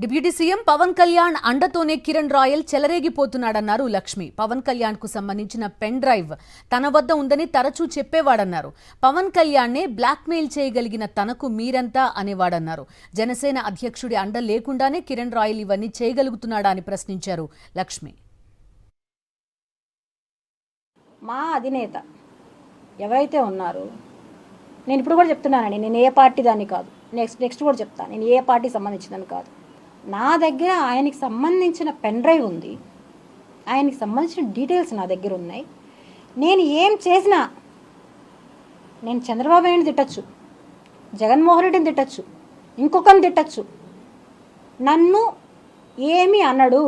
Deputy CM Pawan Kalyan అండతోనే కిరణ్ రాయల్ చెలరేగిపోతున్నాడన్నారు లక్ష్మి. పవన్ కళ్యాణ్ కు సంబంధించిన పెన్ డ్రైవ్ తన వద్ద ఉందని తరచూ చెప్పేవాడన్నారు. పవన్ కళ్యాణ్నే బ్లాక్మెయిల్ చేయగలిగిన తనకు మీరంతా అనేవాడన్నారు. జనసేన అధ్యక్షుడి అండ లేకుండానే కిరణ్ రాయల్ ఇవన్నీ చేయగలుగుతున్నాడా అని ప్రశ్నించారు లక్ష్మి. మా అధినేత ఎవరైతే ఉన్నారో, నేను ఇప్పుడు కూడా చెప్తున్నానండి, నేను ఏ పార్టీ దాన్ని కాదు, నెక్స్ట్ కూడా చెప్తాను, నేను ఏ పార్టీ సంబంధించిందని కాదు. నా దగ్గర ఆయనకి సంబంధించిన పెన్ డ్రైవ్ ఉంది, ఆయనకి సంబంధించిన డీటెయిల్స్ నా దగ్గర ఉన్నాయి. నేను ఏం చేసినా, నేను చంద్రబాబు నాయుడిని తిట్టచ్చు, జగన్మోహన్ రెడ్డిని తిట్టచ్చు, ఇంకొకరిని తిట్టచ్చు, నన్ను ఏమీ అనడు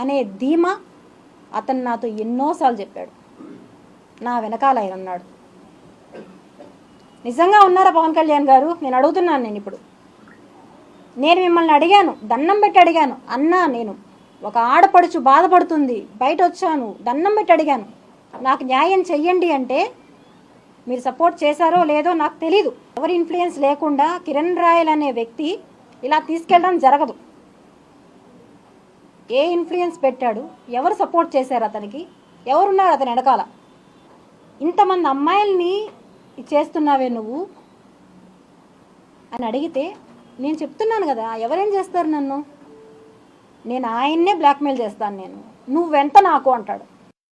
అనే ధీమా అతను నాతో ఎన్నోసార్లు చెప్పాడు. నా వెనకాల ఆయన అన్నాడు. నిజంగా ఉన్నారా పవన్ కళ్యాణ్ గారు? నేను అడుగుతున్నాను. నేను మిమ్మల్ని అడిగాను, దండం పెట్టి అడిగాను, అన్నా నేను ఒక ఆడపడుచు బాధపడుతుంది, బయట వచ్చాను, దండం పెట్టి అడిగాను, నాకు న్యాయం చెయ్యండి అంటే మీరు సపోర్ట్ చేశారో లేదో నాకు తెలీదు. ఎవరి ఇన్ఫ్లుయెన్స్ లేకుండా కిరణ్ రాయల్ అనే వ్యక్తి ఇలా తీసుకెళ్ళడం జరగదు. ఏ ఇన్ఫ్లుయెన్స్ పెట్టాడు, ఎవరు సపోర్ట్ చేశారు అతనికి, ఎవరున్నారు అతని వెనకాల? ఇంతమంది అమ్మాయిల్ని చేస్తున్నావే నువ్వు అని అడిగితే నేను చెప్తున్నాను కదా, ఎవరేం చేస్తారు నన్ను? నేను ఆయన్నే బ్లాక్మెయిల్ చేస్తాను, నువ్వెంత నాకు అంటాడు.